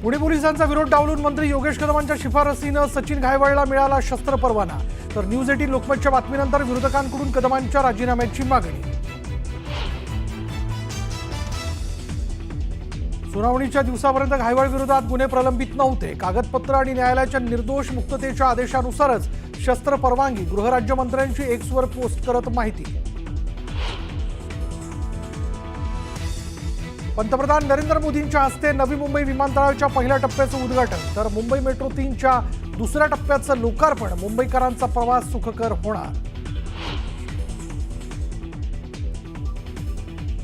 पुणे पोलिसांचा विरोध डावलून मंत्री योगेश कदमांच्या शिफारसीनं सचिन घायवळला मिळाला शस्त्र परवाना। तर न्यूज 18 लोकमतच्या बातमीनंतर विरोधकांकडून कदमांच्या राजीनाम्याची मागणी। सुनावणीच्या दिवसापर्यंत घायवळ विरोधात गुन्हे प्रलंबित नव्हते। कागदपत्र आणि न्यायालयाच्या निर्दोष मुक्ततेच्या आदेशानुसारच शस्त्र परवानगी। गृहराज्यमंत्र्यांची एक्सवर पोस्ट करत माहिती। पंतप्रधान नरेंद्र मोदींच्या हस्ते नवी मुंबई विमानतळाच्या पहिल्या टप्प्याचं उद्घाटन। तर मुंबई मेट्रो 3च्या दुसऱ्या टप्प्याचं लोकार्पण। मुंबईकरांचा प्रवास सुखकर होणार।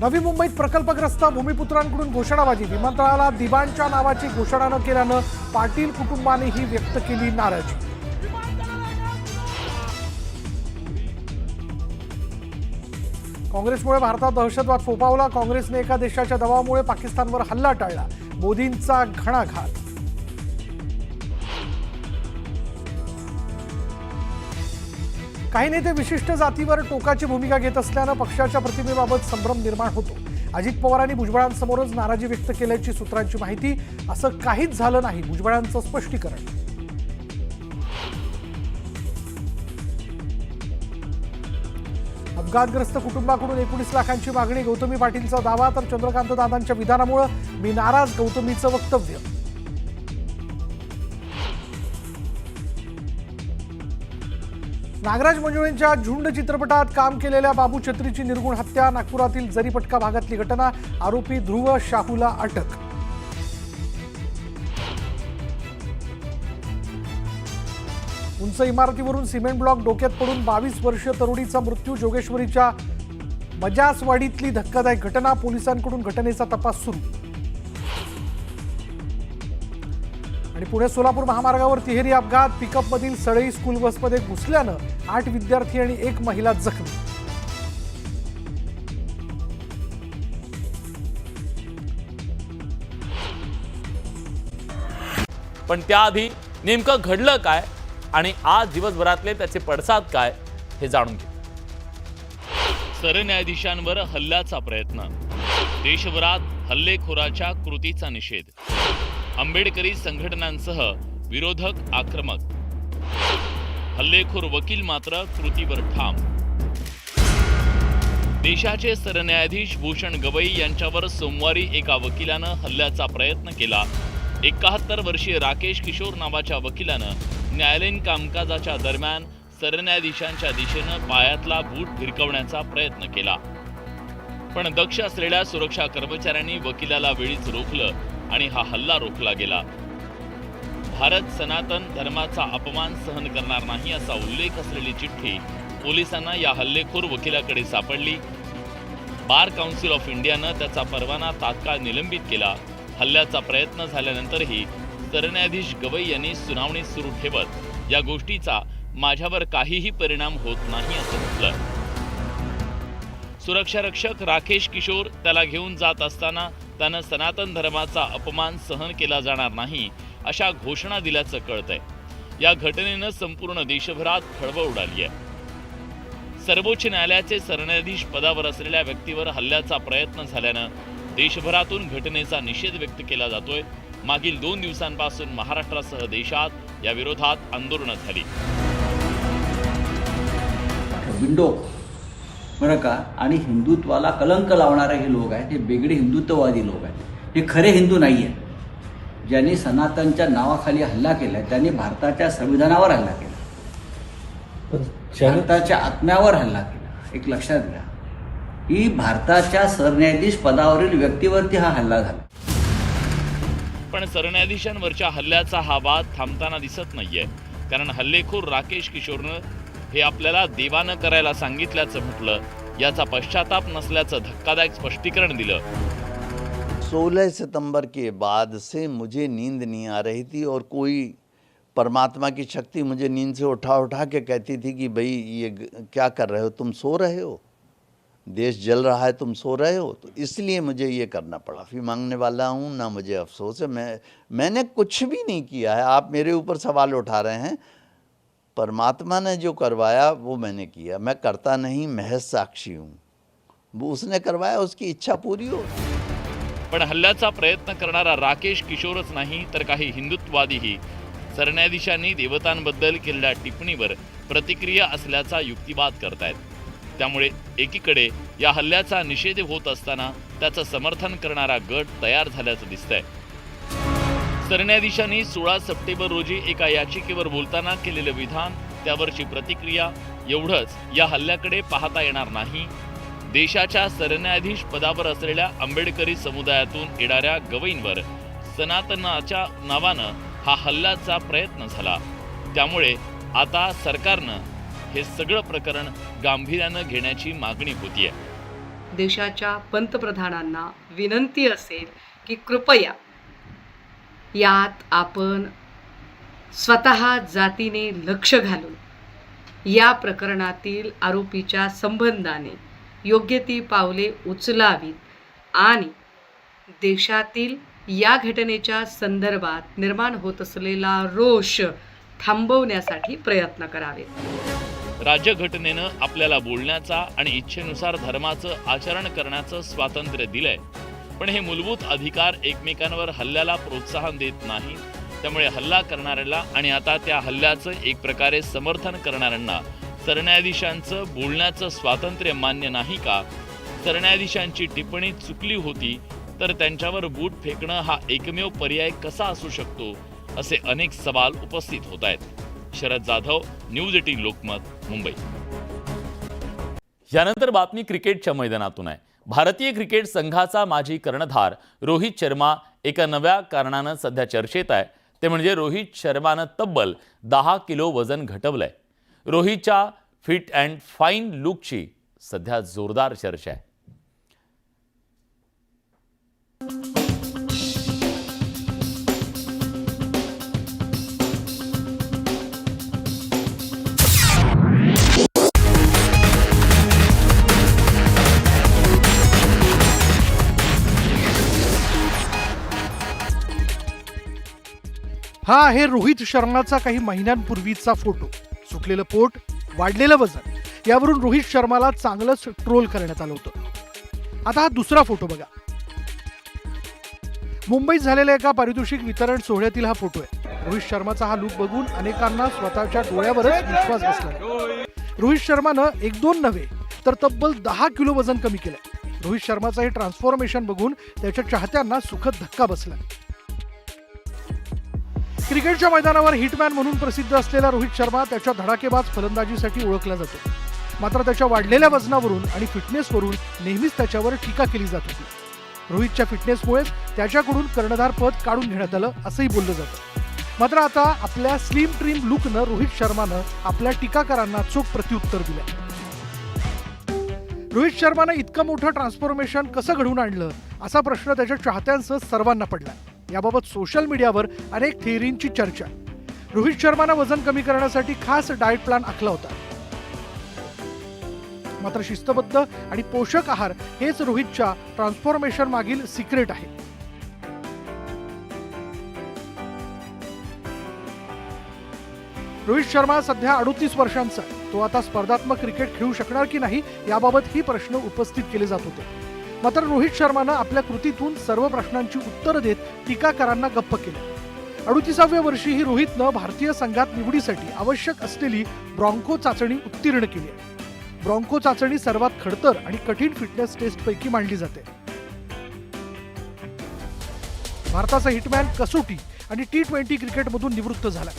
नवी मुंबईत प्रकल्पग्रस्त भूमिपुत्रांकडून घोषणाबाजी। विमानतळाला दिबांच्या नावाची घोषणा न केल्यानं पाटील कुटुंबानेही व्यक्त केली नाराजी। काँग्रेसमुळे भारतात दहशतवाद फोफावला। काँग्रेसने एका देशाच्या दबावामुळे पाकिस्तानवर हल्ला टाळला। मोदींचा घणाघात। काही नेते विशिष्ट जातीवर टोकाची भूमिका घेत असल्यानं पक्षाच्या प्रतिमेबाबत संभ्रम निर्माण होतो। अजित पवारांनी भुजबळांसमोरच नाराजी व्यक्त केल्याची सूत्रांची माहिती। असं काहीच झालं नाही, भुजबळांचं स्पष्टीकरण। अपघातग्रस्त कुटुंबाकडून 19 लाखांची मागणी। गौतमी पाटीलचा दावा। तर चंद्रकांत दादांच्या विधानामुळे मी नाराज, गौतमीचं वक्तव्य। नागराज मंजुळेंच्या झुंड चित्रपटात काम केलेल्या बाबू छत्रीची निर्गुण हत्या। नागपुरातील जरीपटका भागातली घटना। आरोपी ध्रुव शाहूला अटक। उंच इमारतीवरून सिमेंट ब्लॉक डोक्यात पडून 22 वर्षीय तरुणीचा मृत्यू। जोगेश्वरीच्या मजासवाडीतली धक्कादायक घटना। पोलिसांकडून घटनेचा तपास सुरू। आणि पुणे सोलापूर महामार्गावर तिहेरी अपघात। पिकअपमधील सळई स्कूल बसमध्ये घुसल्यानं 8 विद्यार्थी आणि 1 महिला जखमी। पण त्याआधी नेमकं घडलं काय आणि आज दिवसभरातले त्याचे पडसाद काय हे जाणून घेऊ। सरन्यायाधीशांवर हल्ल्याचा प्रयत्न। देशभरात हल्लेखोराच्या कृतीचा निषेध। आंबेडकरी संघटनांसह विरोधक आक्रमक। हल्लेखोर वकील मात्र कृतीवर ठाम। देशाचे सरन्यायाधीश भूषण गवई यांच्यावर सोमवारी एका वकिलानं हल्ल्याचा प्रयत्न केला। 71 वर्षीय राकेश किशोर नावाच्या वकिलानं न्यायालयीन कामकाजाच्या दरम्यान सरन्यायाधीशांच्या दिशेनं पायातला बूट भिरकवण्याचा प्रयत्न केला, पण दक्ष असलेल्या सुरक्षा कर्मचाऱ्यांनी वकिलाला वेळीच रोखलं आणि हा हल्ला रोखला गेला। भारत सनातन धर्माचा अपमान सहन करणार नाही असा उल्लेख असलेली चिठ्ठी पोलिसांना या हल्लेखोर वकिलाकडे सापडली। बार काउन्सिल ऑफ इंडियानं त्याचा परवाना तात्काळ निलंबित केला। हल्ल्याचा प्रयत्न झाल्यानंतरही सरन्यायाधीश गवई यांनी सुनावणी सुरू ठेवत या गोष्टीचा माझ्यावर काहीही परिणाम होत नाही असं म्हटलं। सुरक्षा रक्षक राकेश किशोर त्याला घेऊन जात असताना त्यानं सनातन धर्माचा अपमान सहन केला जाणार नाही अशा घोषणा दिल्याचं कळतंय। या घटनेनं संपूर्ण देशभरात खळबळ उडाली आहे। सर्वोच्च न्यायालयाचे सरन्यायाधीश पदावर असलेल्या व्यक्तीवर हल्ल्याचा प्रयत्न झाल्यानं देशभरातून घटनेचा निषेध व्यक्त केला जातोय। मागील 2 दिवसांपासून महाराष्ट्रासह देशात या विरोधात आंदोलनं झाली। विंडो बरं का, आणि हिंदुत्वाला कलंक लावणारे हे लोक आहेत, हे वेगळे हिंदुत्ववादी लोक आहेत, हे खरे हिंदू नाही आहेत। ज्यांनी सनातनच्या नावाखाली हल्ला केला त्यांनी भारताच्या संविधानावर हल्ला केला, भारताच्या आत्म्यावर हल्ला केला। एक लक्षात घ्या, ही भारताच्या सरन्यायाधीश पदावरील व्यक्तीवरती हा हल्ला झाला। पण सरन्यायाधीशांवरच्या हल्ल्याचा हा वाद थांबताना दिसत नाहीये, कारण हल्लेखोर राकेश किशोरनं हे आपल्याला देवानं करायला सांगितल्याचं म्हटलं, याचा पश्चाताप नसल्याचं धक्कादायक स्पष्टीकरण दिलं। 16 सितंबर के बाद से मुझे नींद नहीं आ रही थी और कोई परमात्मा की शक्ति मुझे नींद से उठा के कहती थी कि भाई ये क्या कर रहे हो, तुम सो रहे हो, देश जल रहा है, तुम सो रहे हो। तो इसलिए मुझे ये करना पड़ा। माफ़ी मांगने वाला हूँ, ना मुझे अफसोस है। मैंने कुछ भी नहीं किया है। आप मेरे ऊपर सवाल उठा रहे हैं, परमात्मा ने जो करवाया वो मैंने किया। मैं करता नहीं, महज साक्षी हूँ। वो उसने करवाया, उसकी इच्छा पूरी हो। पण हल्ल्याचा प्रयत्न करणारा राकेश किशोरच नाही तर काही हिंदुत्ववादीही सरन्यायाधीशांनी देवतांबद्दल केलेल्या टिप्पणीवर प्रतिक्रिया असल्याचा युक्तिवाद करतायत. त्यामुळे एकीकडे या हल्ल्याचा निषेध होत असताना त्याचं समर्थन करणारा गट तयार झाल्याचं दिसतंय. सरन्यायाधीशांनी 16 सप्टेंबर रोजी एका याचिकेवर बोलताना केलेलं विधान, त्यावरची प्रतिक्रिया, एवढंच या हल्ल्याकडे पाहता येणार नाही. देशाच्या सरन्यायाधीश पदावर असलेल्या आंबेडकरी समुदायातून येणाऱ्या गवईंवर सनातनाच्या नावानं हा हल्ल्याचा प्रयत्न झाला. त्यामुळे आता सरकारनं हे सगळं प्रकरण गांभीर्यानं घेण्याची मागणी होतीये. देशाच्या पंतप्रधानांना विनंती असेल की कृपया यात आपण स्वतः जातीने लक्ष घालून या प्रकरणातील आरोपीच्या संबंधाने योग्य ती पावले उचलावीत आणि देशातील या घटनेच्या संदर्भात निर्माण होत असलेला रोष थांबवण्यासाठी प्रयत्न करावेत. राज्यघटनेनं आपल्याला बोलण्याचा आणि इच्छेनुसार धर्माचं आचरण करण्याचं स्वातंत्र्य दिलंय, पण हे मूलभूत अधिकार एकमेकांवर हल्ल्याला प्रोत्साहन देत नाही. त्यामुळे हल्ला करणाऱ्याला आणि आता त्या हल्ल्याचं एक प्रकारे समर्थन करणाऱ्यांना सरन्यायाधीशांचं बोलण्याचं स्वातंत्र्य मान्य नाही का? सरन्यायाधीशांची टिप्पणी चुकली होती तर त्यांच्यावर बूट फेकणं हा एकमेव पर्याय कसा असू शकतो, असे अनेक सवाल उपस्थित होत आहेत. शरद जाधव, न्यूज 18 लोकमत, मुंबई. यानंतर बातमी क्रिकेटच्या मैदानातून आहे. भारतीय क्रिकेट संघाचा माजी कर्णधार रोहित शर्मा एका नव्या कारणानं सध्या चर्चेत आहे. ते म्हणजे रोहित शर्मानं तब्बल 10 किलो वजन घटवलंय. रोहितच्या फिट अँड फाईन लुकची सध्या जोरदार चर्चा आहे. हा आहे रोहित शर्माचा काही महिन्यांपूर्वीचा फोटो. सुटलेलं पोट, वाढलेलं वजन, यावरून रोहित शर्माला चांगलंच ट्रोल करण्यात आलं होतं. आता हा दुसरा फोटो बघा. मुंबईत झालेल्या एका पारितोषिक वितरण सोहळ्यातील हा फोटो आहे. रोहित शर्माचा हा लुक बघून अनेकांना स्वतःच्या डोळ्यावरच विश्वास बसला. रोहित शर्मानं 1-2 नव्हे तर तब्बल 10 किलो वजन कमी केलंय. रोहित शर्माचं हे ट्रान्सफॉर्मेशन बघून त्याच्या चाहत्यांना सुखद धक्का बसला. क्रिकेटच्या मैदानावर हिटमॅन म्हणून प्रसिद्ध असलेला रोहित शर्मा त्याच्या धडाकेबाज फलंदाजीसाठी ओळखला जातो. मात्र त्याच्या वाढलेल्या वजनावरून आणि फिटनेसवरून नेहमीच त्याच्यावर टीका केली जात होती. रोहितच्या फिटनेसमुळेच त्याच्याकडून कर्णधारपद काढून घेण्यात आलं असंही बोललं जातं. मात्र आता आपल्या स्लिम ट्रिम लुकनं रोहित शर्मानं आपल्या टीकाकारांना चोख प्रत्युत्तर दिलं. रोहित शर्मानं इतकं मोठं ट्रान्सफॉर्मेशन कसं घडवून आणलं, असा प्रश्न त्याच्या चाहत्यांसह सर्वांना पडला. याबाबत सोशल मीडियावर अनेक थिअरींची चर्चा. रोहित शर्मानं वजन कमी करण्यासाठी खास डाएट प्लॅन आखला होता. मात्र शिस्तबद्ध आणि पोषक आहार हेच रोहितच्या ट्रान्सफॉर्मेशन मागील सिक्रेट आहे. रोहित शर्मा सध्या 38 वर्षांचा आहे. तो आता स्पर्धात्मक क्रिकेट खेळू शकणार की नाही याबाबत ही प्रश्न उपस्थित केले जात होते. मात्र रोहित शर्मानं आपल्या कृतीतून सर्व प्रश्नांची उत्तरं देत टीकाकारांना गप्प केलं. 38व्या वर्षीही रोहितनं भारतीय संघात निवडीसाठी आवश्यक असलेली ब्रॉन्को चाचणी उत्तीर्ण केली आहे. ब्रॉन्को चाचणी सर्वात खडतर आणि कठीण फिटनेस टेस्टपैकी मानली जाते. भारताचा हिटमॅन कसोटी आणि T20 क्रिकेटमधून निवृत्त झाला.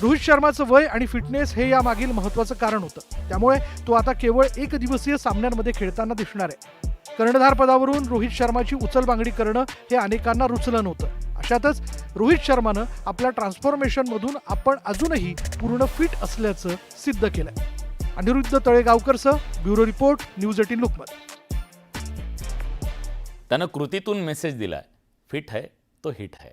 रोहित शर्माचं वय आणि फिटनेस हे या मागील महत्वाचं कारण होतं. त्यामुळे तो आता केवळ एकदिवसीय सामन्यांमध्ये खेळताना दिसणार आहे. कर्णधार पदावरून रोहित शर्माची उचलबांगडी करणं हे अनेकांना रुचलं नव्हतं. अशातच रोहित शर्मानं आपल्या ट्रान्सफॉर्मेशनमधून आपण अजूनही पूर्ण फिट असल्याचं सिद्ध केलंय. अनिरुद्ध तळेगावकरसह ब्युरो रिपोर्ट, न्यूज 18 लोकमत. त्यानं कृतीतून मेसेज दिलाय, फिट है तो हिट है.